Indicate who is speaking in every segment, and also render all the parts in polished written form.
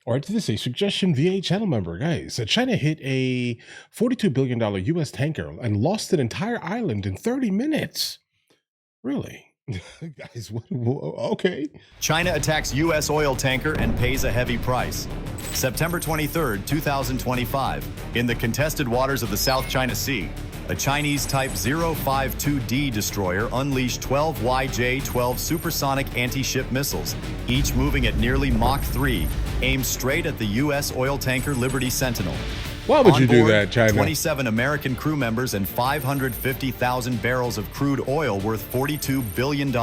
Speaker 1: All right, this is a suggestion via a channel member, guys. China hit a $42 billion US tanker and lost an entire island in 30 minutes. Really? Guys, okay.
Speaker 2: China attacks U.S. oil tanker and pays a heavy price. September 23, 2025, in the contested waters of the South China Sea, a Chinese Type 052D destroyer unleashed 12 YJ-12 supersonic anti-ship missiles, each moving at nearly Mach 3, aimed straight at the U.S. oil tanker Liberty Sentinel.
Speaker 1: Why would you do that, China?
Speaker 2: 27 American crew members and 550,000 barrels of crude oil worth $42 billion.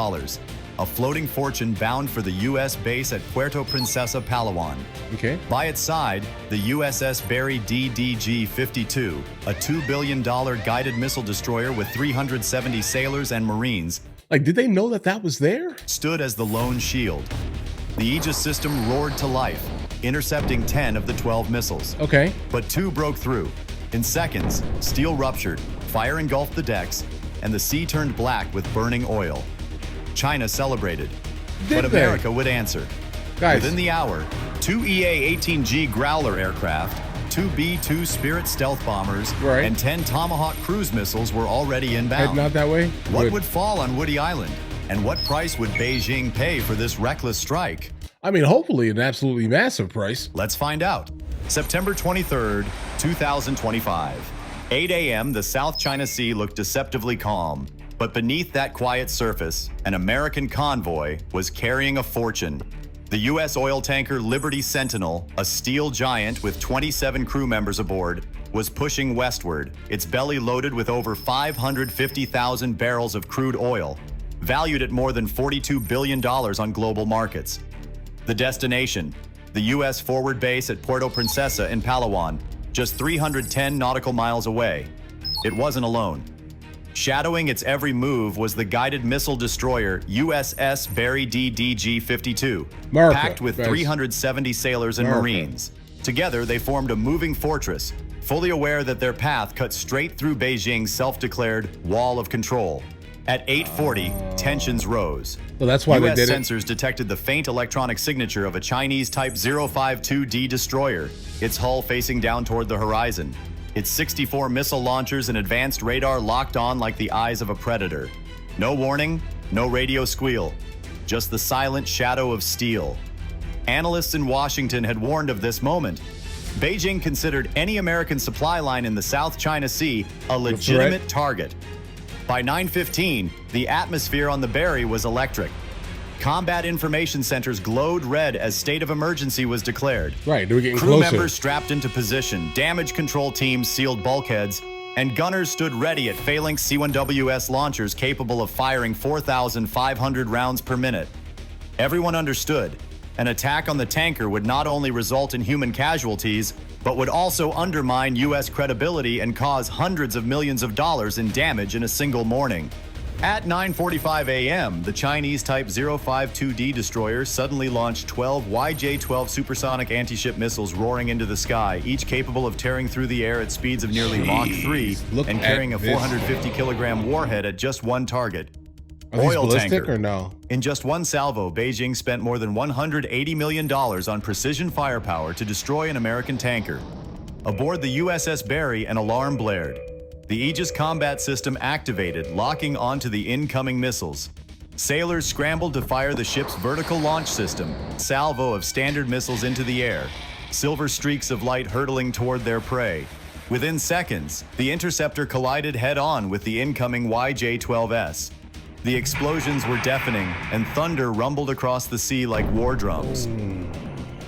Speaker 2: A floating fortune bound for the U.S. base at Puerto Princesa, Palawan.
Speaker 1: Okay.
Speaker 2: By its side, the USS Barry DDG-52, a $2 billion guided missile destroyer with 370 sailors and Marines.
Speaker 1: Like, did they know that that was there?
Speaker 2: Stood as the lone shield. The Aegis system roared to life, intercepting 10 of the 12 missiles.
Speaker 1: Okay.
Speaker 2: But 2 broke through. In seconds, steel ruptured, fire engulfed the decks, and the sea turned black with burning oil. China celebrated, but America would answer.
Speaker 1: Guys.
Speaker 2: Within the hour, 2 EA-18G Growler aircraft, 2 B-2 Spirit stealth bombers, and 10 Tomahawk cruise missiles were already inbound.
Speaker 1: Heading out that way?
Speaker 2: What would fall on Woody Island? And what price would Beijing pay for this reckless strike?
Speaker 1: I mean, hopefully an absolutely massive price.
Speaker 2: Let's find out. September 23rd, 2025. 8 a.m., the South China Sea looked deceptively calm. But beneath that quiet surface, an American convoy was carrying a fortune. The U.S. oil tanker Liberty Sentinel, a steel giant with 27 crew members aboard, was pushing westward, its belly loaded with over 550,000 barrels of crude oil, valued at more than $42 billion on global markets. The destination, the U.S. forward base at Puerto Princesa in Palawan, just 310 nautical miles away. It wasn't alone. Shadowing its every move was the guided missile destroyer USS Barry DDG-52, packed with 370 sailors and Marines. Together, they formed a moving fortress, fully aware that their path cut straight through Beijing's self-declared wall of control. At 8:40, tensions rose.
Speaker 1: Well, that's why
Speaker 2: US
Speaker 1: they did
Speaker 2: sensors detected the faint electronic signature of a Chinese Type 052D destroyer, its hull facing down toward the horizon. Its 64 missile launchers and advanced radar locked on like the eyes of a predator. No warning, no radio squeal, just the silent shadow of steel. Analysts in Washington had warned of this moment. Beijing considered any American supply line in the South China Sea a legitimate target. By 9:15, the atmosphere on the Barry was electric. Combat information centers glowed red as state of emergency was declared.
Speaker 1: Right, they were getting
Speaker 2: closer.
Speaker 1: closer.
Speaker 2: Crew members strapped into position, damage control teams sealed bulkheads, and gunners stood ready at Phalanx C-1WS launchers capable of firing 4,500 rounds per minute. Everyone understood. An attack on the tanker would not only result in human casualties, but would also undermine U.S. credibility and cause hundreds of millions of dollars in damage in a single morning. At 9:45 a.m., the Chinese Type 052D destroyer suddenly launched 12 YJ-12 supersonic anti-ship missiles roaring into the sky, each capable of tearing through the air at speeds of nearly Mach 3 and carrying a 450-kilogram warhead at just one target.
Speaker 1: Oil tanker. Or no?
Speaker 2: In just one salvo, Beijing spent more than $180 million on precision firepower to destroy an American tanker. Aboard the USS Barry, an alarm blared. The Aegis combat system activated, locking onto the incoming missiles. Sailors scrambled to fire the ship's vertical launch system, salvo of standard missiles into the air, silver streaks of light hurtling toward their prey. Within seconds, the interceptor collided head-on with the incoming YJ-12S. The explosions were deafening, and thunder rumbled across the sea like war drums.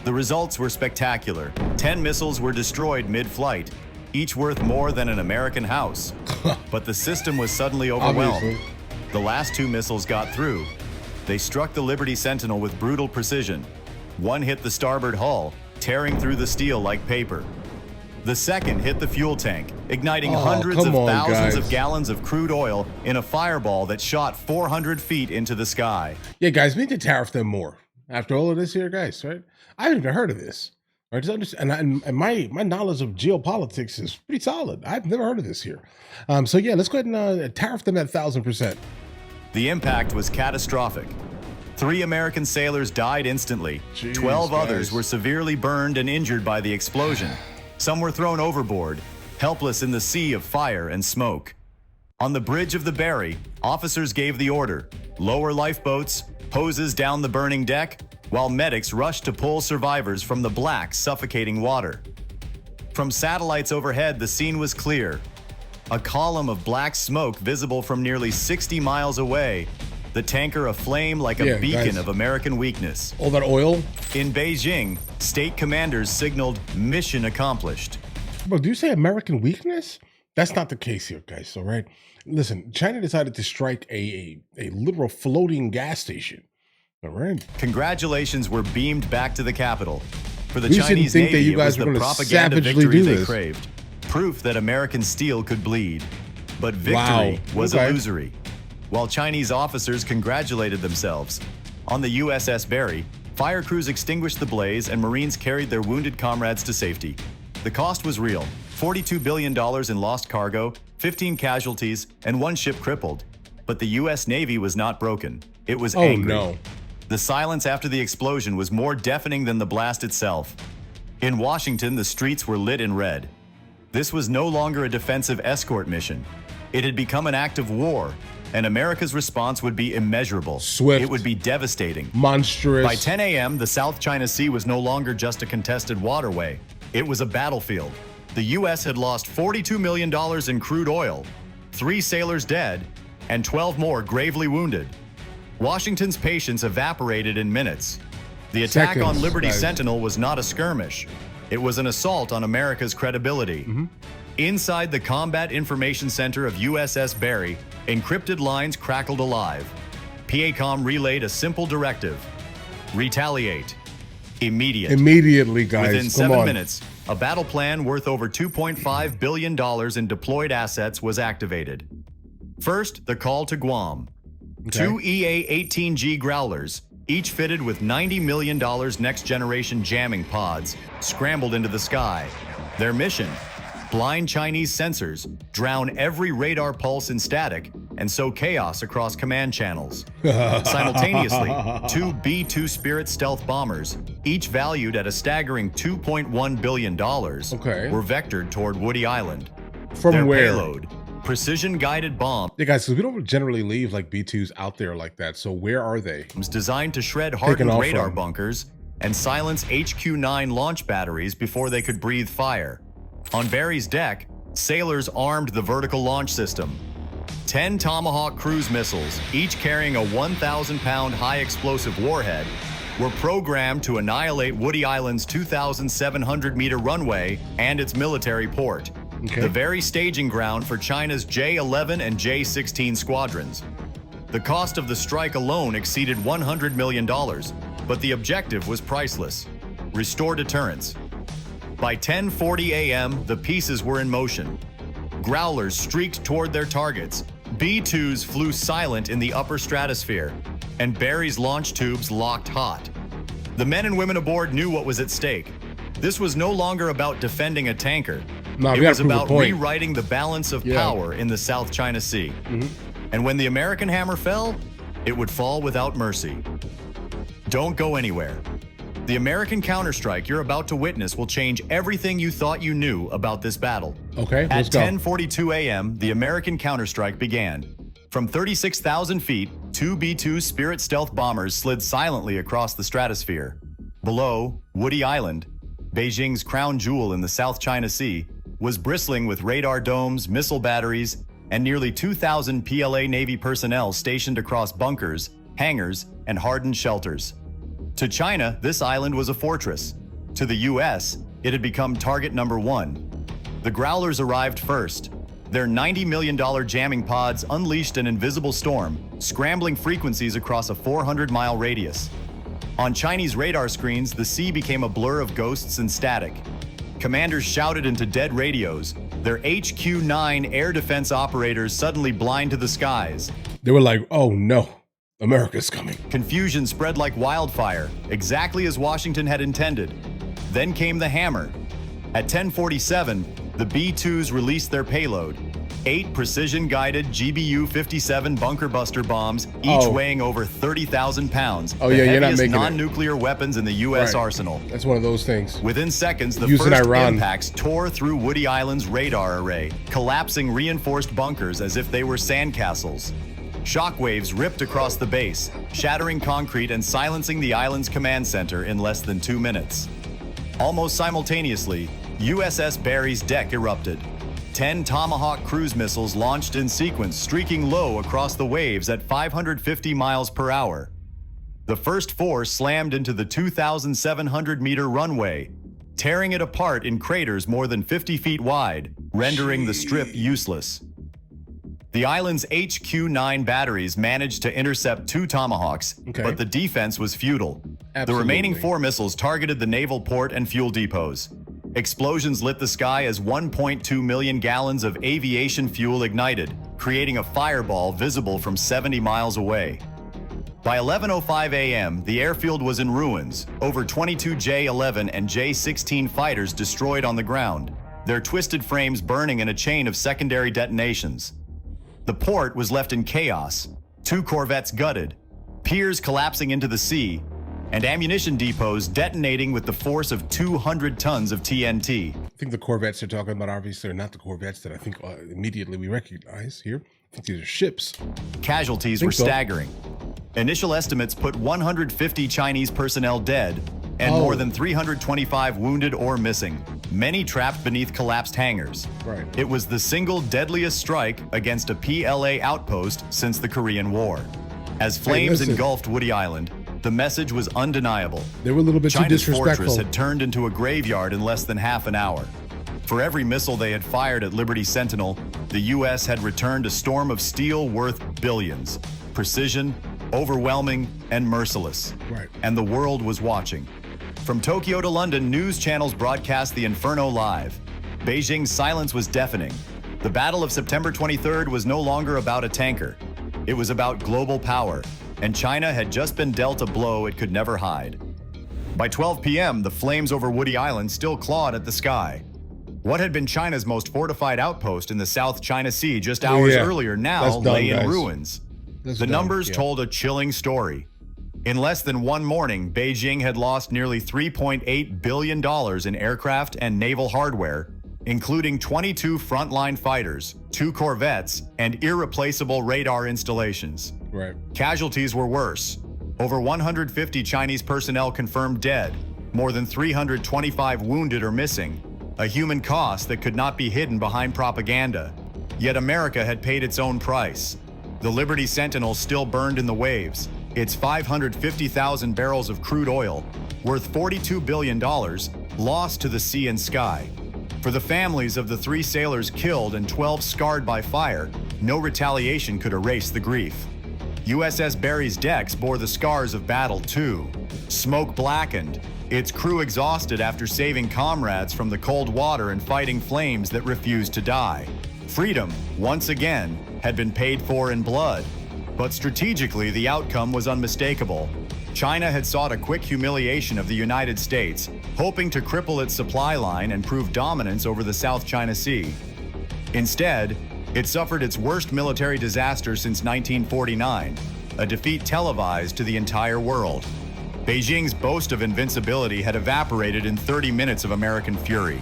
Speaker 2: The results were spectacular. 10 missiles were destroyed mid-flight, each worth more than an American house. But the system was suddenly overwhelmed.
Speaker 1: Obviously.
Speaker 2: The last 2 missiles got through. They struck the Liberty Sentinel with brutal precision. One hit the starboard hull, tearing through the steel like paper. The second hit the fuel tank, igniting hundreds of thousands of gallons of crude oil in a fireball that shot 400 feet into the sky.
Speaker 1: Yeah, guys, we need to tariff them more. After all of this here, guys, right? I haven't even heard of this. Right? Just understand, and my knowledge of geopolitics is pretty solid. I've never heard of this here. So yeah, let's go ahead and tariff them at 1,000%.
Speaker 2: The impact was catastrophic. 3 American sailors died instantly.
Speaker 1: Jeez,
Speaker 2: 12 others
Speaker 1: guys.
Speaker 2: were severely burned and injured by the explosion. Some were thrown overboard, helpless in the sea of fire and smoke. On the bridge of the Barry, officers gave the order: lower lifeboats, hoses down the burning deck, while medics rushed to pull survivors from the black, suffocating water. From satellites overhead, the scene was clear. A column of black smoke visible from nearly 60 miles away, the tanker aflame like a beacon
Speaker 1: guys.
Speaker 2: of American weakness.
Speaker 1: All that oil.
Speaker 2: In Beijing, state commanders signaled mission accomplished.
Speaker 1: Bro, do you say American weakness? That's not the case here, guys. All right. Listen, China decided to strike a literal floating gas station. All right.
Speaker 2: Congratulations were beamed back to the capital. For the
Speaker 1: We didn't
Speaker 2: Chinese
Speaker 1: think that
Speaker 2: Navy,
Speaker 1: you guys
Speaker 2: it
Speaker 1: were
Speaker 2: was the
Speaker 1: gonna
Speaker 2: propaganda
Speaker 1: savagely
Speaker 2: victory
Speaker 1: do
Speaker 2: they
Speaker 1: this.
Speaker 2: craved. Proof that American steel could bleed. But victory
Speaker 1: Wow.
Speaker 2: was
Speaker 1: Okay.
Speaker 2: illusory. While Chinese officers congratulated themselves, on the USS Barry, fire crews extinguished the blaze and Marines carried their wounded comrades to safety. The cost was real: $42 billion in lost cargo, 15 casualties, and 1 ship crippled. But the U.S. Navy was not broken. It was angry.
Speaker 1: No.
Speaker 2: The silence after the explosion was more deafening than the blast itself. In Washington, the streets were lit in red. This was no longer a defensive escort mission. It had become an act of war, and America's response would be immeasurable.
Speaker 1: Swift.
Speaker 2: It would be devastating.
Speaker 1: Monstrous.
Speaker 2: By 10 a.m., the South China Sea was no longer just a contested waterway. It was a battlefield. The U.S. had lost $42 million in crude oil, 3 sailors dead, and 12 more gravely wounded. Washington's patience evaporated in minutes. The attack on
Speaker 1: Seconds,
Speaker 2: Liberty
Speaker 1: guys.
Speaker 2: Sentinel was not a skirmish. It was an assault on America's credibility. Inside the Combat Information Center of USS Barry, encrypted lines crackled alive. PACOM relayed a simple directive: retaliate. Immediate.
Speaker 1: Immediately, guys.
Speaker 2: Within
Speaker 1: Come
Speaker 2: 7
Speaker 1: on.
Speaker 2: minutes, a battle plan worth over $2.5 billion in deployed assets was activated. First, the call to Guam.
Speaker 1: Okay.
Speaker 2: 2 EA-18G Growlers, each fitted with $90 million next-generation jamming pods, scrambled into the sky. Their mission: blind Chinese sensors, drown every radar pulse in static, and sow chaos across command channels. Simultaneously, 2 B-2 Spirit stealth bombers, each valued at a staggering $2.1 billion, were vectored toward Woody Island.
Speaker 1: From
Speaker 2: Their
Speaker 1: where?
Speaker 2: payload: precision-guided bombs
Speaker 1: Yeah, guys, because we don't generally leave like B2s out there like that. So where are they?
Speaker 2: designed to shred hardened
Speaker 1: off
Speaker 2: radar
Speaker 1: from.
Speaker 2: bunkers and silence HQ-9 launch batteries before they could breathe fire. On Barry's deck, sailors armed the vertical launch system. 10 Tomahawk cruise missiles, each carrying a 1,000-pound high-explosive warhead, were programmed to annihilate Woody Island's 2,700-meter runway and its military port, the very staging ground for China's J-11 and J-16 squadrons. The cost of the strike alone exceeded $100 million, but the objective was priceless: restore deterrence. By 10:40 a.m., the pieces were in motion. Growlers streaked toward their targets, B-2s flew silent in the upper stratosphere, and Barry's launch tubes locked hot. The men and women aboard knew what was at stake. This was no longer about defending a tanker.
Speaker 1: No,
Speaker 2: It
Speaker 1: we
Speaker 2: was
Speaker 1: gotta prove a
Speaker 2: about
Speaker 1: point.
Speaker 2: rewriting the balance of
Speaker 1: Yeah.
Speaker 2: power in the South China Sea. And when the American hammer fell, it would fall without mercy. Don't go anywhere. The American counterstrike you're about to witness will change everything you thought you knew about this battle.
Speaker 1: Okay,
Speaker 2: At
Speaker 1: let's go.
Speaker 2: 10:42 a.m., the American counterstrike began. From 36,000 feet, 2 B-2 Spirit stealth bombers slid silently across the stratosphere. Below, Woody Island, Beijing's crown jewel in the South China Sea, was bristling with radar domes, missile batteries, and nearly 2,000 PLA Navy personnel stationed across bunkers, hangars, and hardened shelters. To China, this island was a fortress. To the U.S., it had become target number 1. The Growlers arrived first. Their $90 million jamming pods unleashed an invisible storm, scrambling frequencies across a 400-mile radius. On Chinese radar screens, the sea became a blur of ghosts and static. Commanders shouted into dead radios, their HQ-9 air defense operators suddenly blind to the skies.
Speaker 1: They were like, oh no, America's coming.
Speaker 2: Confusion spread like wildfire, exactly as Washington had intended. Then came the hammer. At 10:47, the B-2s released their payload. 8 precision-guided GBU-57 bunker buster bombs, each weighing over 30,000 pounds.
Speaker 1: Oh, yeah, you're not making
Speaker 2: non-nuclear weapons in the U.S. arsenal.
Speaker 1: That's one of those things.
Speaker 2: Within seconds, the first impacts tore through Woody Island's radar array, collapsing reinforced bunkers as if they were sandcastles. Shockwaves ripped across the base, shattering concrete and silencing the island's command center in less than 2 minutes. Almost simultaneously, USS Barry's deck erupted. 10 Tomahawk cruise missiles launched in sequence, streaking low across the waves at 550 miles per hour. The first 4 slammed into the 2,700-meter runway, tearing it apart in craters more than 50 feet wide, rendering the strip useless. The island's HQ-9 batteries managed to intercept 2 Tomahawks, but the defense was futile. The remaining 4 missiles targeted the naval port and fuel depots. Explosions lit the sky as 1.2 million gallons of aviation fuel ignited, creating a fireball visible from 70 miles away. By 11:05 a.m., the airfield was in ruins, over 22 J-11 and J-16 fighters destroyed on the ground, their twisted frames burning in a chain of secondary detonations. The port was left in chaos, 2 corvettes gutted, piers collapsing into the sea, and ammunition depots detonating with the force of 200 tons of TNT.
Speaker 1: I think the corvettes they're talking about obviously are not the corvettes that I think immediately we recognize here. I think these are ships.
Speaker 2: Casualties were staggering. Initial estimates put 150 Chinese personnel dead and more than 325 wounded or missing, many trapped beneath collapsed hangars. It was the single deadliest strike against a PLA outpost since the Korean War. As flames engulfed Woody Island, the message was undeniable.
Speaker 1: They were a little bit too disrespectful.
Speaker 2: China's fortress had turned into a graveyard in less than half an hour. For every missile they had fired at Liberty Sentinel, the U.S. had returned a storm of steel worth billions. Precision, overwhelming, and merciless. And the world was watching. From Tokyo to London, news channels broadcast the Inferno live. Beijing's silence was deafening. The Battle of September 23rd was no longer about a tanker. It was about global power, and China had just been dealt a blow it could never hide. By 12 p.m., the flames over Woody Island still clawed at the sky. What had been China's most fortified outpost in the South China Sea just hours earlier now lay in ruins. The numbers told a chilling story. In less than one morning, Beijing had lost nearly $3.8 billion in aircraft and naval hardware, including 22 frontline fighters, 2 corvettes, and irreplaceable radar installations. Casualties were worse. Over 150 Chinese personnel confirmed dead, more than 325 wounded or missing, a human cost that could not be hidden behind propaganda. Yet America had paid its own price. The Liberty Sentinel still burned in the waves, its 550,000 barrels of crude oil, worth $42 billion, lost to the sea and sky. For the families of the 3 sailors killed and 12 scarred by fire, no retaliation could erase the grief. USS Barry's decks bore the scars of battle too. Smoke blackened, its crew exhausted after saving comrades from the cold water and fighting flames that refused to die. Freedom, once again, had been paid for in blood, but strategically the outcome was unmistakable. China had sought a quick humiliation of the United States, hoping to cripple its supply line and prove dominance over the South China Sea. Instead, it suffered its worst military disaster since 1949, a defeat televised to the entire world. Beijing's boast of invincibility had evaporated in 30 minutes of American fury.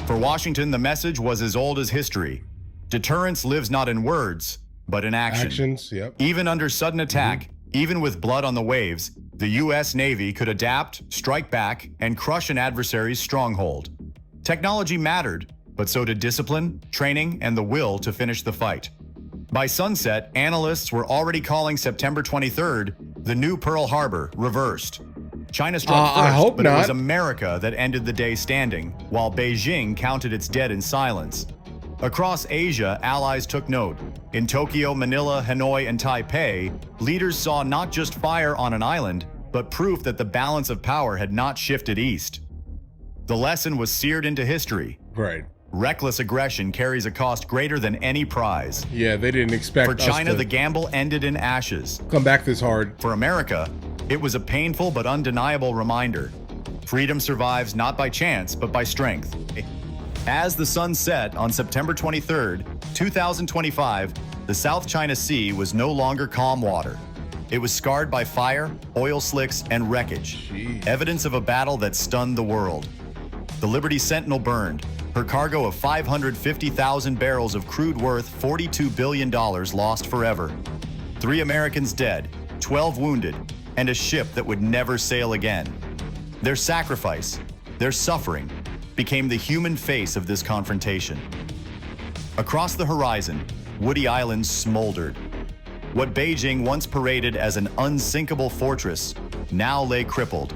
Speaker 2: For Washington, the message was as old as history. Deterrence lives not in words, but in action. Even under sudden attack, even with blood on the waves, the U.S. Navy could adapt, strike back, and crush an adversary's stronghold. Technology mattered, but so did discipline, training, and the will to finish the fight. By sunset, analysts were already calling September 23rd the new Pearl Harbor reversed. China struck first, but it was America that ended the day standing, while Beijing counted its dead in silence. Across Asia, allies took note. In Tokyo, Manila, Hanoi, and Taipei, leaders saw not just fire on an island, but proof that the balance of power had not shifted east. The lesson was seared into history. Reckless aggression carries a cost greater than any prize.
Speaker 1: Yeah, they didn't expect
Speaker 2: For China, the gamble ended in ashes.
Speaker 1: Come back this hard.
Speaker 2: For America, it was a painful but undeniable reminder. Freedom survives not by chance, but by strength. As the sun set on September 23rd, 2025, the South China Sea was no longer calm water. It was scarred by fire, oil slicks, and wreckage.
Speaker 1: Jeez.
Speaker 2: Evidence of a battle that stunned the world. The Liberty Sentinel burned, her cargo of 550,000 barrels of crude worth $42 billion lost forever. 3 Americans dead, 12 wounded, and a ship that would never sail again. Their sacrifice, their suffering, became the human face of this confrontation. Across the horizon, woody islands smoldered. What Beijing once paraded as an unsinkable fortress now lay crippled.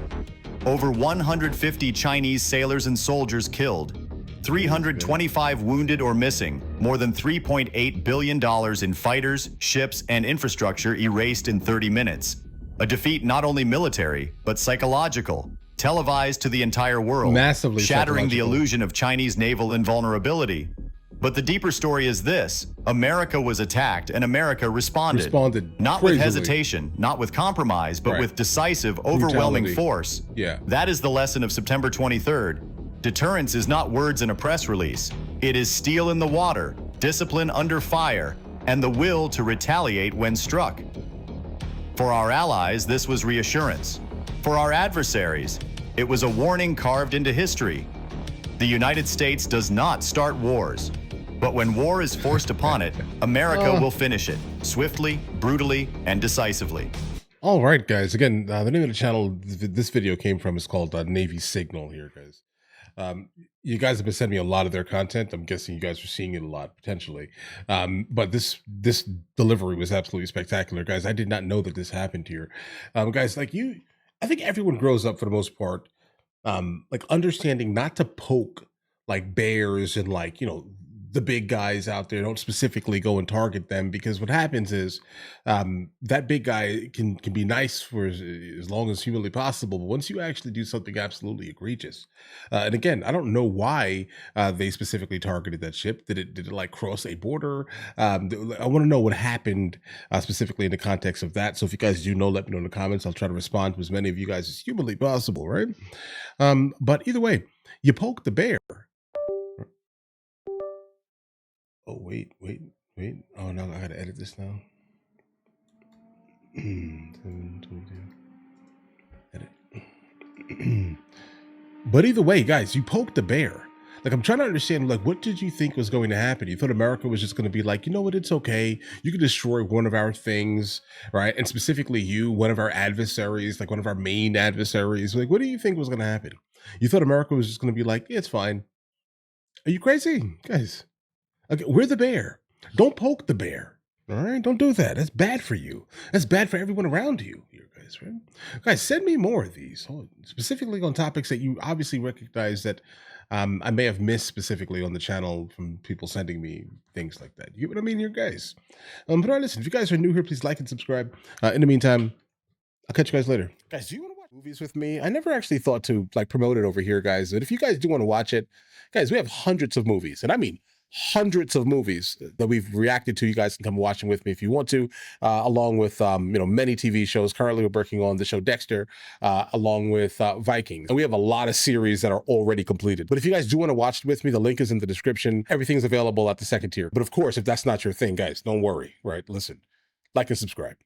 Speaker 2: Over 150 Chinese sailors and soldiers killed, 325 wounded or missing, more than $3.8 billion in fighters, ships, and infrastructure erased in 30 minutes. A defeat not only military, but psychological, televised to the entire world,
Speaker 1: Massively
Speaker 2: shattering the
Speaker 1: psychological.
Speaker 2: illusion of Chinese naval invulnerability. But the deeper story is this: America was attacked and America responded. Not with
Speaker 1: crazily.
Speaker 2: hesitation, not with compromise, but
Speaker 1: Right.
Speaker 2: with decisive, overwhelming
Speaker 1: Brutality.
Speaker 2: force.
Speaker 1: Yeah.
Speaker 2: That is the lesson of September 23rd. Deterrence is not words in a press release. It is steel in the water, discipline under fire, and the will to retaliate when struck. For our allies, this was reassurance. For our adversaries, it was a warning carved into history. The United States does not start wars, but when war is forced upon it, America will finish it, swiftly, brutally, and decisively.
Speaker 1: All right, guys. Again, the name of the channel this video came from is called Navy Signal here, guys. You guys have been sending me a lot of their content. I'm guessing you guys are seeing it a lot, potentially. But this delivery was absolutely spectacular, guys. I did not know that this happened here. Guys, like you, I think everyone grows up for the most part, like understanding not to poke like bears and like, you know, the big guys out there. Don't specifically go and target them, because what happens is that big guy can be nice for as long as humanly possible, but once you actually do something absolutely egregious, and again, I don't know why they specifically targeted that ship. Did it like cross a border? I want to know what happened specifically in the context of that. So if you guys do know, let me know in the comments. I'll try to respond to as many of you guys as humanly possible, right? But either way, you poke the bear. Oh, wait. Oh, no, I gotta edit this now. 722. Edit. But either way, guys, you poked the bear. Like, I'm trying to understand, like, what did you think was going to happen? You thought America was just going to be like, you know what, it's okay. You can destroy one of our things, right? And specifically you, one of our adversaries, like one of our main adversaries. Like, what do you think was going to happen? You thought America was just going to be like, yeah, it's fine. Are you crazy, guys? Okay, we're the bear. Don't poke the bear. All right, don't do that. That's bad for you. That's bad for everyone around you, guys. Right? Guys, send me more of these, specifically on topics that you obviously recognize that I may have missed specifically on the channel from people sending me things like that. You get what I mean, here, guys. But all right, listen. If you guys are new here, please like and subscribe. In the meantime, I'll catch you guys later. Guys, do you want to watch movies with me? I never actually thought to like promote it over here, guys. But if you guys do want to watch it, guys, we have hundreds of movies, and I mean hundreds of movies that we've reacted to. You guys can come watch them with me if you want to, along with many TV shows. Currently we're working on the show Dexter, along with Vikings, and we have a lot of series that are already completed. But if you guys do want to watch it with me, the link is in the description. Everything's available at the second tier. But of course, if that's not your thing, guys, don't worry, right? Listen, like and subscribe.